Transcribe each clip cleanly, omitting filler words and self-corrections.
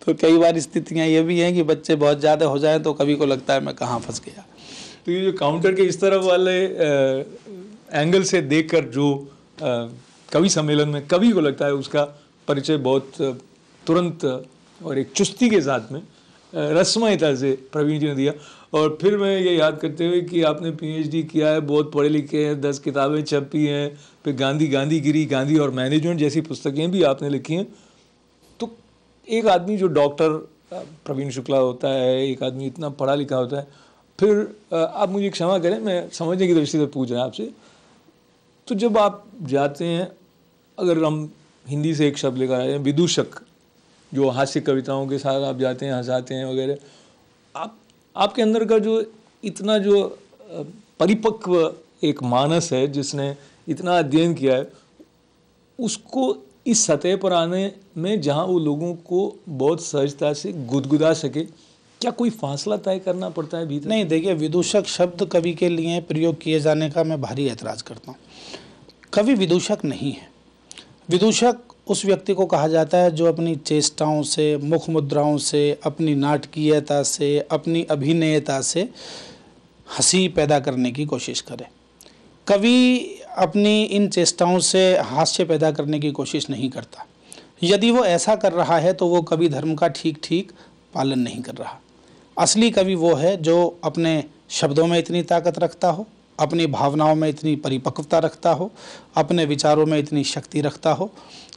तो कई बार स्थितियाँ ये भी हैं कि बच्चे बहुत ज़्यादा हो जाएं तो कभी को लगता है मैं कहाँ फंस गया। तो ये जो काउंटर के इस तरफ वाले एंगल से देखकर जो कवि सम्मेलन में कवि को लगता है उसका परिचय बहुत तुरंत और एक चुस्ती के साथ में रस्मयता से प्रवीण जी ने दिया। और फिर मैं ये याद करते हुए कि आपने पीएचडी किया है, बहुत पढ़े लिखे हैं, 10 किताबें छपी हैं, फिर गांधीगिरी, गांधी और मैनेजमेंट जैसी पुस्तकें भी आपने लिखी हैं। तो एक आदमी जो डॉक्टर प्रवीण शुक्ला होता है, एक आदमी इतना पढ़ा लिखा होता है, फिर आप मुझे क्षमा करें, मैं समझने की दृष्टि से पूछ रहा हूँ आपसे, तो जब आप जाते हैं, अगर हम हिंदी से एक शब्द लेकर आए हैं विदूषक, जो हास्य कविताओं के साथ आप जाते हैं, हंसाते हैं वगैरह, आपके अंदर का जो इतना जो परिपक्व एक मानस है जिसने इतना अध्ययन किया है, उसको इस सतह पर आने में जहाँ वो लोगों को बहुत सहजता से गुदगुदा सके, क्या कोई फासला तय करना पड़ता है भीतर? नहीं, देखिए, विदूषक शब्द कवि के लिए प्रयोग किए जाने का मैं भारी ऐतराज़ करता हूँ। कवि विदूषक नहीं है। विदूषक उस व्यक्ति को कहा जाता है जो अपनी चेष्टाओं से, मुख मुद्राओं से, अपनी नाटकीयता से, अपनी अभिनयता से हंसी पैदा करने की कोशिश करे। कवि अपनी इन चेष्टाओं से हास्य पैदा करने की कोशिश नहीं करता। यदि वो ऐसा कर रहा है तो वो कवि धर्म का ठीक ठीक पालन नहीं कर रहा। असली कवि वो है जो अपने शब्दों में इतनी ताकत रखता हो, अपनी भावनाओं में इतनी परिपक्वता रखता हो, अपने विचारों में इतनी शक्ति रखता हो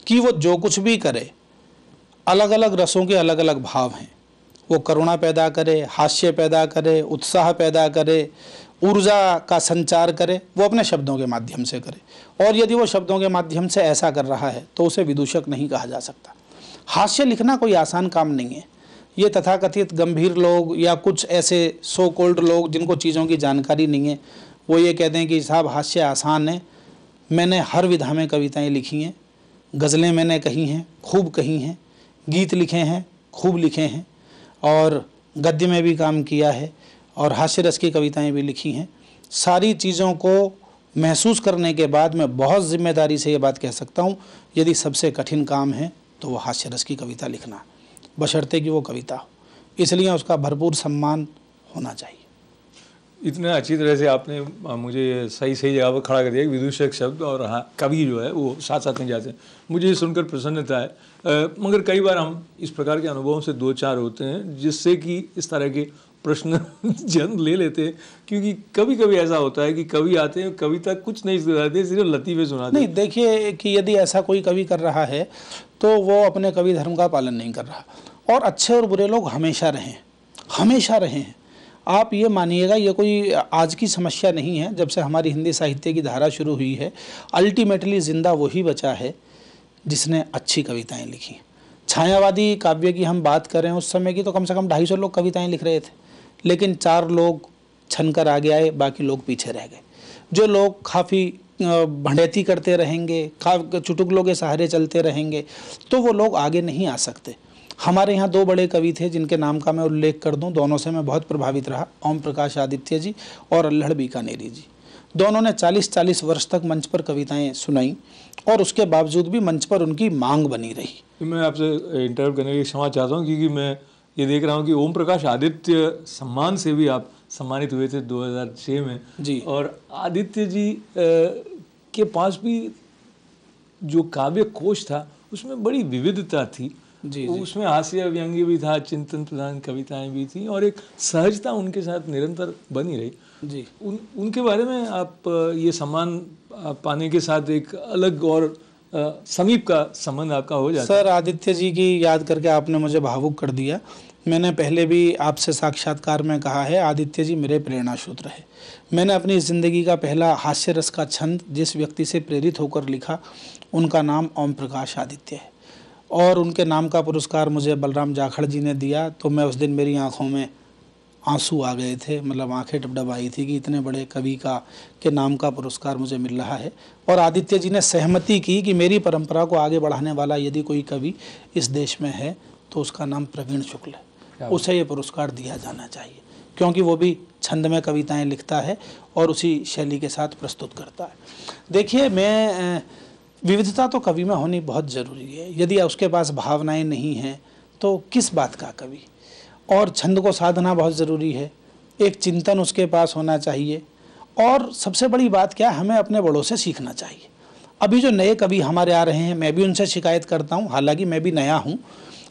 कि वो जो कुछ भी करे, अलग अलग रसों के अलग अलग भाव हैं, वो करुणा पैदा करे, हास्य पैदा करे, उत्साह पैदा करे, ऊर्जा का संचार करे, वो अपने शब्दों के माध्यम से करे। और यदि वो शब्दों के माध्यम से ऐसा कर रहा है तो उसे विदूषक नहीं कहा जा सकता। हास्य लिखना कोई आसान काम नहीं है। ये तथाकथित गंभीर लोग या कुछ ऐसे सो कॉल्ड लोग जिनको चीज़ों की जानकारी नहीं है, वो ये कहते हैं कि साहब हास्य आसान है। मैंने हर विधा में कविताएं लिखी हैं, गज़लें मैंने कही हैं, खूब कही हैं, गीत लिखे हैं, खूब लिखे हैं, और गद्य में भी काम किया है, और हास्य रस की कविताएं भी लिखी हैं। सारी चीज़ों को महसूस करने के बाद मैं बहुत जिम्मेदारी से ये बात कह सकता हूँ, यदि सबसे कठिन काम है तो वो हास्य रस की कविता लिखना, बशर्ते कि वो कविता हो। इसलिए उसका भरपूर सम्मान होना चाहिए। इतना अच्छी तरह से आपने मुझे सही जगह पर खड़ा कर दिया। विदूषक शब्द और हाँ कवि जो है वो साथ साथ में जाते हैं। मुझे ये सुनकर प्रसन्नता है। मगर कई बार हम इस प्रकार के अनुभवों से दो चार होते हैं जिससे कि इस तरह के प्रश्न जन्म ले लेते हैं, क्योंकि कभी कभी ऐसा होता है कि कवि आते हैं, कविता कुछ नहीं सुनाते, सिर्फ लतीफ़े सुनाते हैं। नहीं, देखिए कि यदि ऐसा कोई कवि कर रहा है तो वो अपने कवि धर्म का पालन नहीं कर रहा। और अच्छे और बुरे लोग हमेशा रहे हैं। आप ये मानिएगा, ये कोई आज की समस्या नहीं है। जब से हमारी हिंदी साहित्य की धारा शुरू हुई है, अल्टीमेटली जिंदा वही बचा है जिसने अच्छी कविताएं लिखी। छायावादी काव्य की हम बात करें उस समय की, तो कम से कम 250 लोग कविताएं लिख रहे थे, लेकिन 4 लोग छन कर आगे आए, बाकी लोग पीछे रह गए। जो लोग काफ़ी भंडैती करते रहेंगे, चुटकुलों के सहारे चलते रहेंगे, तो वो लोग आगे नहीं आ सकते। हमारे यहाँ 2 बड़े कवि थे जिनके नाम का मैं उल्लेख कर दूं, दोनों से मैं बहुत प्रभावित रहा, ओम प्रकाश आदित्य जी और अल्हड़ बीकानेरी जी। दोनों ने 40-40 वर्ष तक मंच पर कविताएं सुनाई और उसके बावजूद भी मंच पर उनकी मांग बनी रही। मैं आपसे इंटरव्यू करने की क्षमा चाहता हूँ, क्योंकि मैं ये देख रहा हूँ कि ओम प्रकाश आदित्य सम्मान से भी आप सम्मानित हुए थे 2006 में जी। और आदित्य जी के पास भी जो काव्य कोश था उसमें बड़ी विविधता थी। जी। उसमें हास्य व्यंग्य भी था, चिंतन प्रधान कविताएं भी थी, और एक सहजता उनके साथ निरंतर बनी रही। जी। उनके बारे में आप ये सम्मान पाने के साथ एक अलग और समीप का संबंध आपका हो जाता है। सर, आदित्य जी की याद करके आपने मुझे भावुक कर दिया। मैंने पहले भी आपसे साक्षात्कार में कहा है, आदित्य जी मेरे प्रेरणा सूत्र है। मैंने अपनी ज़िंदगी का पहला हास्य रस का छंद जिस व्यक्ति से प्रेरित होकर लिखा, उनका नाम ओम प्रकाश आदित्य है, और उनके नाम का पुरस्कार मुझे बलराम जाखड़ जी ने दिया। तो मैं उस दिन, मेरी आँखों में आंसू आ गए थे, मतलब आंखें डबडब आई थी कि इतने बड़े कवि के नाम का पुरस्कार मुझे मिल रहा है। और आदित्य जी ने सहमति की कि मेरी परंपरा को आगे बढ़ाने वाला यदि कोई कवि इस देश में है तो उसका नाम प्रवीण शुक्ल है, उसे ये पुरस्कार दिया जाना चाहिए, क्योंकि वो भी छंद में कविताएं लिखता है और उसी शैली के साथ प्रस्तुत करता है। देखिए, विविधता तो कवि में होनी बहुत ज़रूरी है। यदि उसके पास भावनाएं नहीं हैं तो किस बात का कवि। और छंद को साधना बहुत ज़रूरी है, एक चिंतन उसके पास होना चाहिए, और सबसे बड़ी बात क्या है, हमें अपने बड़ों से सीखना चाहिए। अभी जो नए कवि हमारे आ रहे हैं, मैं भी उनसे शिकायत करता हूँ, हालांकि मैं भी नया हूँ,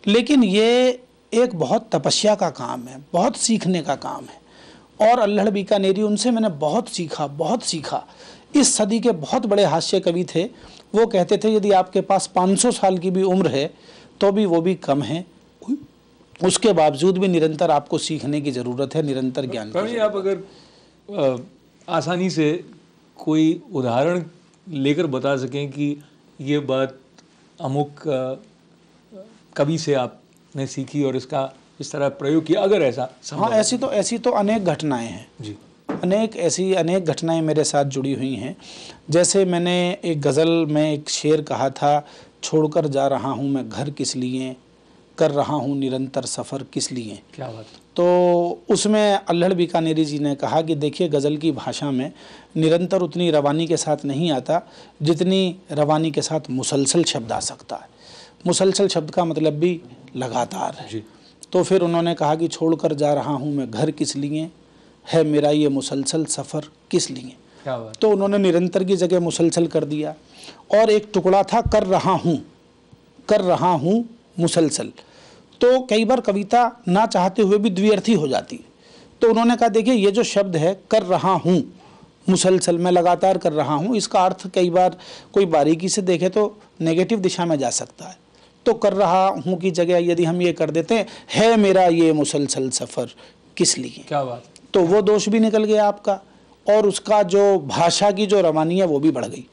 लेकिन ये एक बहुत तपस्या का काम है, बहुत सीखने का काम है। और अल्हड़ बीकानेरी, उनसे मैंने बहुत सीखा, बहुत सीखा। इस सदी के बहुत बड़े हास्य कवि थे। वो कहते थे यदि आपके पास 500 साल की भी उम्र है तो भी वो भी कम है, उसके बावजूद भी निरंतर आपको सीखने की ज़रूरत है, निरंतर ज्ञान की। आप अगर आसानी से कोई उदाहरण लेकर बता सकें कि ये बात अमुक कवि से आपने सीखी और इसका इस तरह प्रयोग किया, अगर ऐसा हाँ, ऐसी तो अनेक घटनाएं हैं जी। अनेक घटनाएं मेरे साथ जुड़ी हुई हैं। जैसे मैंने एक गज़ल में एक शेर कहा था, छोड़कर जा रहा हूँ मैं घर किस लिए, कर रहा हूँ निरंतर सफ़र किस लिए। क्या बात। तो उसमें अल्हड़ बीकानेरी जी ने कहा कि देखिए, गज़ल की भाषा में निरंतर उतनी रवानी के साथ नहीं आता जितनी रवानी के साथ मुसलसल शब्द आ सकता है। मुसलसल शब्द का मतलब भी लगातार है जी। तो फिर उन्होंने कहा कि छोड़कर जा रहा हूँ मैं घर किस लिए, है मेरा ये मुसलसल सफ़र किस लिए। क्या बात। तो उन्होंने निरंतर की जगह मुसलसल कर दिया। और एक टुकड़ा था कर रहा हूँ मुसलसल। तो कई बार कविता ना चाहते हुए भी द्विअर्थी हो जाती है। तो उन्होंने कहा देखिए, ये जो शब्द है कर रहा हूँ मुसलसल, मैं लगातार कर रहा हूँ, इसका अर्थ कई बार कोई बारीकी से देखे तो नेगेटिव दिशा में जा सकता है। तो कर रहा हूँ की जगह यदि हम ये कर देते हैं, है मेरा ये मुसलसल सफ़र किस लिए। क्या बात। तो वो दोष भी निकल गया आपका, और उसका जो भाषा की जो रवानी है वो भी बढ़ गई।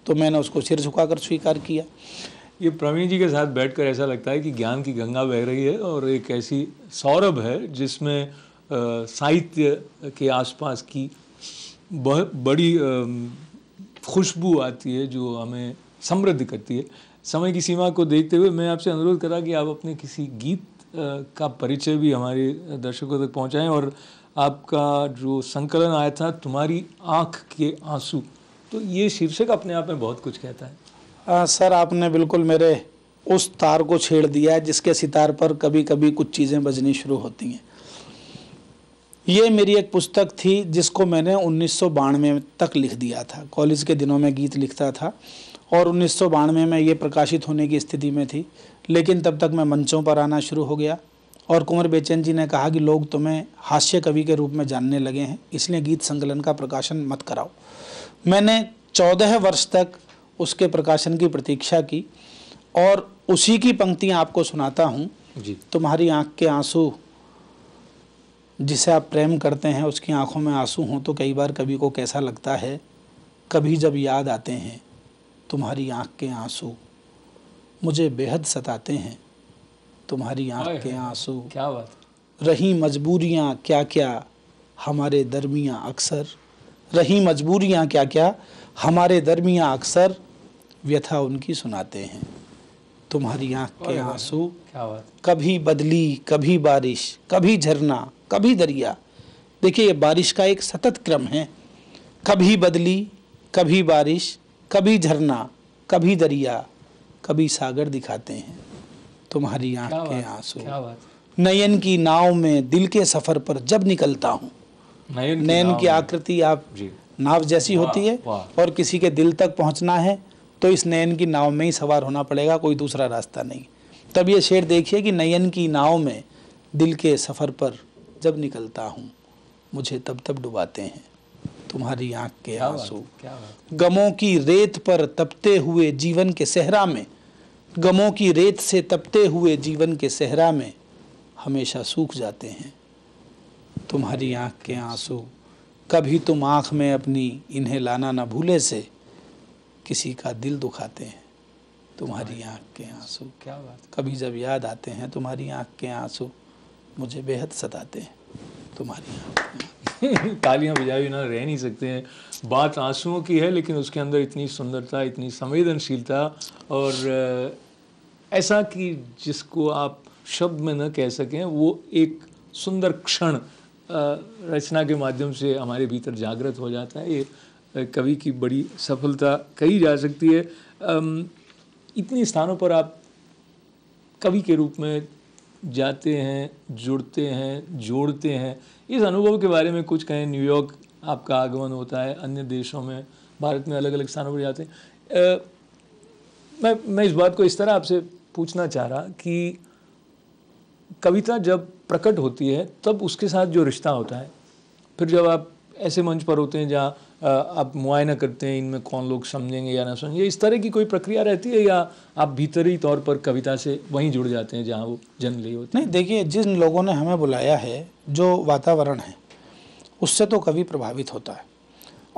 तो मैंने उसको सिर झुकाकर स्वीकार किया। ये प्रवीण जी के साथ बैठकर ऐसा लगता है कि ज्ञान की गंगा बह रही है और एक ऐसी सौरभ है जिसमें साहित्य के आसपास की बहुत बड़ी खुशबू आती है जो हमें समृद्ध करती है। समय की सीमा को देखते हुए मैं आपसे अनुरोध करा कि आप अपने किसी गीत का परिचय भी हमारे दर्शकों तक पहुंचाएं। और आपका जो संकलन आया था तुम्हारी आँख के आंसू, तो ये शीर्षक अपने आप में बहुत कुछ कहता है। सर, आपने बिल्कुल मेरे उस तार को छेड़ दिया है जिसके सितार पर कभी कभी कुछ चीज़ें बजनी शुरू होती हैं। ये मेरी एक पुस्तक थी जिसको मैंने 1992 तक लिख दिया था। कॉलेज के दिनों में गीत लिखता था और 1992 में ये प्रकाशित होने की स्थिति में थी, लेकिन तब तक मैं मंचों पर आना शुरू हो गया और कुंवर बेचैन जी ने कहा कि लोग तुम्हें हास्य कवि के रूप में जानने लगे हैं, इसलिए गीत संकलन का प्रकाशन मत कराओ। मैंने 14 वर्ष तक उसके प्रकाशन की प्रतीक्षा की और उसी की पंक्तियाँ आपको सुनाता हूँ जी। तुम्हारी आँख के आंसू, जिसे आप प्रेम करते हैं उसकी आंखों में आंसू हों तो कई बार कवि को कैसा लगता है, कभी जब याद आते हैं तुम्हारी आँख के आंसू, मुझे बेहद सताते हैं तुम्हारी आँख के आंसू। क्या बात। रही मजबूरियाँ क्या क्या हमारे दरमियाँ अक्सर, रही मजबूरियाँ क्या क्या हमारे दरमियाँ अक्सर, व्यथा उनकी सुनाते हैं तुम्हारी आँख के आंसू। क्या बात। कभी बदली, कभी बारिश, कभी झरना, कभी दरिया। देखिए, ये बारिश का एक सतत क्रम है। कभी बदली, कभी बारिश, कभी झरना, कभी दरिया, कभी सागर दिखाते हैं तुम्हारी आँख के आंसू। नयन की नाव में दिल के सफ़र पर जब निकलता हूँ। नयन की आकृति आप नाव जैसी होती है और किसी के दिल तक पहुँचना है तो इस नयन की नाव में ही सवार होना पड़ेगा, कोई दूसरा रास्ता नहीं। तब ये शेर देखिए कि नयन की नाव में दिल के सफ़र पर जब निकलता हूँ, मुझे तब तब डुबाते हैं तुम्हारी आँख के आंसू। गमों की रेत पर तपते हुए जीवन के सहरा में, गमों की रेत से तपते हुए जीवन के सहरा में हमेशा सूख जाते हैं तुम्हारी आँख के आंसू। कभी तुम आँख में अपनी इन्हें लाना न भूले से किसी का दिल दुखाते हैं तुम्हारी आँख के आंसू। क्या बात। कभी जब याद आते हैं तुम्हारी आँख के आंसू, मुझे बेहद सताते हैं तुम्हारी आँख। तालियां बजाए बिना रह नहीं सकते हैं। बात आंसुओं की है लेकिन उसके अंदर इतनी सुंदरता, इतनी संवेदनशीलता और ऐसा कि जिसको आप शब्द में न कह सकें, वो एक सुंदर क्षण रचना के माध्यम से हमारे भीतर जागृत हो जाता है। ये कवि की बड़ी सफलता कही जा सकती है। इतने स्थानों पर आप कवि के रूप में जाते हैं, जुड़ते हैं, जोड़ते हैं। इस अनुभव के बारे में कुछ कहें। न्यूयॉर्क आपका आगमन होता है, अन्य देशों में, भारत में अलग अलग स्थानों पर जाते हैं। मैं इस बात को इस तरह आपसे पूछना चाह रहा कि कविता जब प्रकट होती है तब उसके साथ जो रिश्ता होता है, फिर जब आप ऐसे मंच पर होते हैं जहाँ आप मुआयना करते हैं इनमें कौन लोग समझेंगे या ना समझेंगे, इस तरह की कोई प्रक्रिया रहती है या आप भीतरी तौर पर कविता से वहीं जुड़ जाते हैं जहाँ वो जन्म ली होती है? नहीं, देखिए, जिन लोगों ने हमें बुलाया है, जो वातावरण है, उससे तो कवि प्रभावित होता है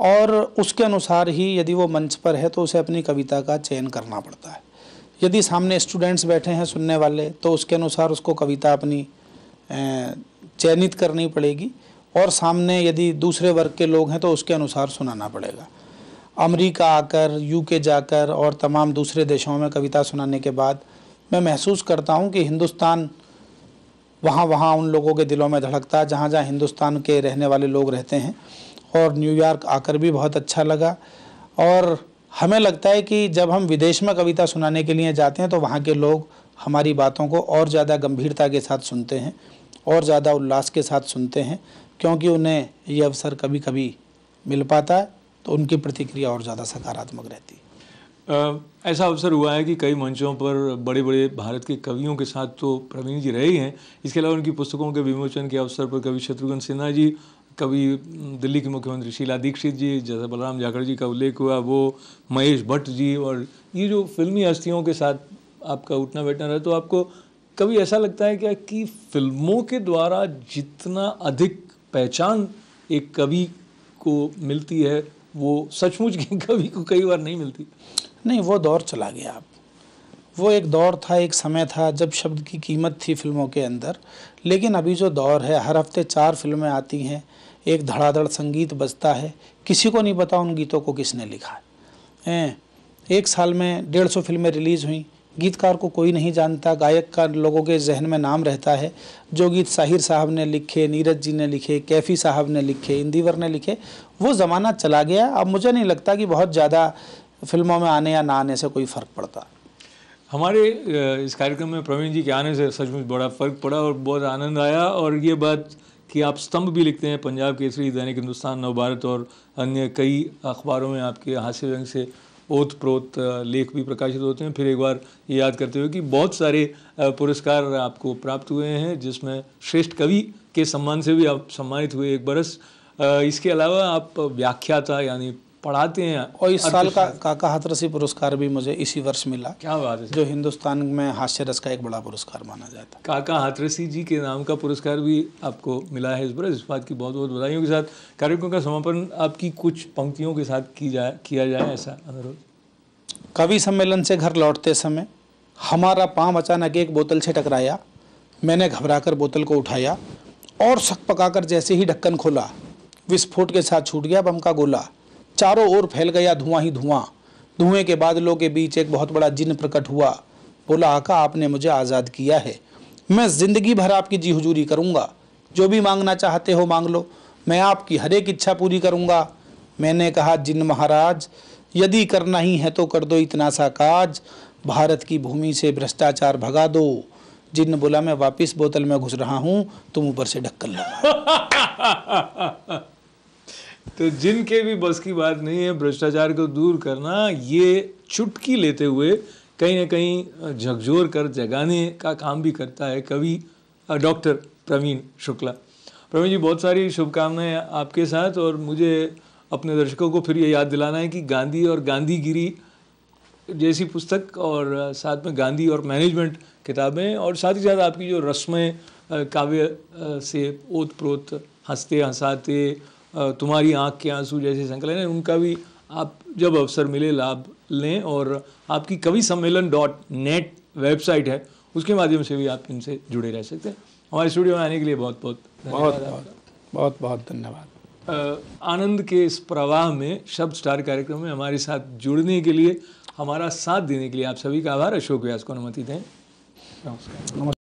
और उसके अनुसार ही यदि वो मंच पर है तो उसे अपनी कविता का चयन करना पड़ता है। यदि सामने स्टूडेंट्स बैठे हैं सुनने वाले तो उसके अनुसार उसको कविता अपनी चयनित करनी पड़ेगी और सामने यदि दूसरे वर्ग के लोग हैं तो उसके अनुसार सुनाना पड़ेगा। अमेरिका आकर, यूके जाकर और तमाम दूसरे देशों में कविता सुनाने के बाद मैं महसूस करता हूं कि हिंदुस्तान वहाँ उन लोगों के दिलों में धड़कता है जहाँ जहाँ हिंदुस्तान के रहने वाले लोग रहते हैं। और न्यूयॉर्क आकर भी बहुत अच्छा लगा और हमें लगता है कि जब हम विदेश में कविता सुनाने के लिए जाते हैं तो वहाँ के लोग हमारी बातों को और ज़्यादा गंभीरता के साथ सुनते हैं और ज़्यादा उल्लास के साथ सुनते हैं, क्योंकि उन्हें ये अवसर कभी कभी मिल पाता है तो उनकी प्रतिक्रिया और ज़्यादा सकारात्मक रहती है। ऐसा अवसर हुआ है कि कई मंचों पर बड़े बड़े भारत के कवियों के साथ तो प्रवीण जी रहे ही हैं, इसके अलावा उनकी पुस्तकों के विमोचन के अवसर पर कवि शत्रुघ्न सिन्हा जी, कवि दिल्ली के मुख्यमंत्री शीला दीक्षित जी, जैसे बलराम जाखड़ जी का उल्लेख हुआ, वो महेश भट्ट जी, और ये जो फिल्मी हस्तियों के साथ आपका उठना बैठना रहा, तो आपको कभी ऐसा लगता है क्या कि फिल्मों के द्वारा जितना अधिक पहचान एक कवि को मिलती है वो सचमुच के कवि को कई बार नहीं मिलती? नहीं, वो दौर चला गया अब। वो एक दौर था, एक समय था जब शब्द की कीमत थी फिल्मों के अंदर, लेकिन अभी जो दौर है, हर हफ्ते 4 फिल्में आती हैं, एक धड़ाधड़ संगीत बजता है, किसी को नहीं पता उन गीतों को किसने लिखा है। एक साल में 150 फिल्में रिलीज़ हुई, गीतकार को कोई नहीं जानता, गायक का लोगों के जहन में नाम रहता है। जो गीत साहिर साहब ने लिखे, नीरज जी ने लिखे, कैफ़ी साहब ने लिखे, इंदिवर ने लिखे, वो ज़माना चला गया। अब मुझे नहीं लगता कि बहुत ज़्यादा फिल्मों में आने या ना आने से कोई फ़र्क पड़ता। हमारे इस कार्यक्रम में प्रवीण जी के आने से सचमुच बड़ा फ़र्क पड़ा और बहुत आनंद आया। और ये बात कि आप स्तंभ भी लिखते हैं, पंजाब केसरी, दैनिक हिंदुस्तान, नवभारत और अन्य कई अखबारों में आपके हास्य व्यंग से ओत प्रोत लेख भी प्रकाशित होते हैं। फिर एक बार ये याद करते हुए कि बहुत सारे पुरस्कार आपको प्राप्त हुए हैं, जिसमें श्रेष्ठ कवि के सम्मान से भी आप सम्मानित हुए एक बरस। इसके अलावा आप व्याख्याता यानी पढ़ाते हैं, और इस साल का काका हाथरसी पुरस्कार भी मुझे इसी वर्ष मिला। क्या बात है! जो हिंदुस्तान में हास्य रस का एक बड़ा पुरस्कार माना जाता है। काका हाथरसी जी के नाम का पुरस्कार भी आपको मिला है इस बरस। इस बात की बहुत बहुत बधाइयों के साथ कार्यक्रम का समापन आपकी कुछ पंक्तियों के साथ किया जाए, ऐसा अनुरोध। कवि सम्मेलन से घर लौटते समय हमारा पाँव अचानक एक बोतल से टकराया। मैंने घबराकर बोतल को उठाया और शक पकाकर जैसे ही ढक्कन खोला, विस्फोट के साथ छूट गया बम का गोला। चारों ओर फैल गया धुआं ही धुआं। धुएं के बादलों के बीच एक बहुत बड़ा जिन्न प्रकट हुआ। बोला, आका आपने मुझे आज़ाद किया है, मैं ज़िंदगी भर आपकी जी हुजूरी करूँगा। जो भी मांगना चाहते हो मांग लो, मैं आपकी हर एक इच्छा पूरी करूँगा। मैंने कहा, जिन्न महाराज यदि करना ही है तो कर दो इतना सा काज, भारत की भूमि से भ्रष्टाचार भगा दो। जिन्न बोला, मैं वापिस बोतल में घुस रहा हूँ, तुम ऊपर से ढक्कन लगा। तो जिनके भी बस की बात नहीं है भ्रष्टाचार को दूर करना, ये चुटकी लेते हुए कहीं ना कहीं झकझोर कर जगाने का काम भी करता है कवि डॉक्टर प्रवीण शुक्ला। प्रवीण जी, बहुत सारी शुभकामनाएं आपके साथ, और मुझे अपने दर्शकों को फिर ये याद दिलाना है कि गांधी और गांधीगिरी जैसी पुस्तक और साथ में गांधी और मैनेजमेंट किताबें, और साथ ही साथ आपकी जो रस्में काव्य से ओत प्रोत, हंसते हंसाते, तुम्हारी आँख के आंसू जैसे संकलन है, उनका भी आप जब अवसर मिले लाभ लें। और आपकी कवि सम्मेलन .net वेबसाइट है, उसके माध्यम से भी आप इनसे जुड़े रह सकते हैं। हमारे स्टूडियो में आने के लिए बहुत बहुत धन्यवाद। आनंद के इस प्रवाह में शब्द स्टार कार्यक्रम में हमारे साथ जुड़ने के लिए, हमारा साथ देने के लिए आप सभी का आभार। अशोक व्यास को अनुमति दें। नमस्कार।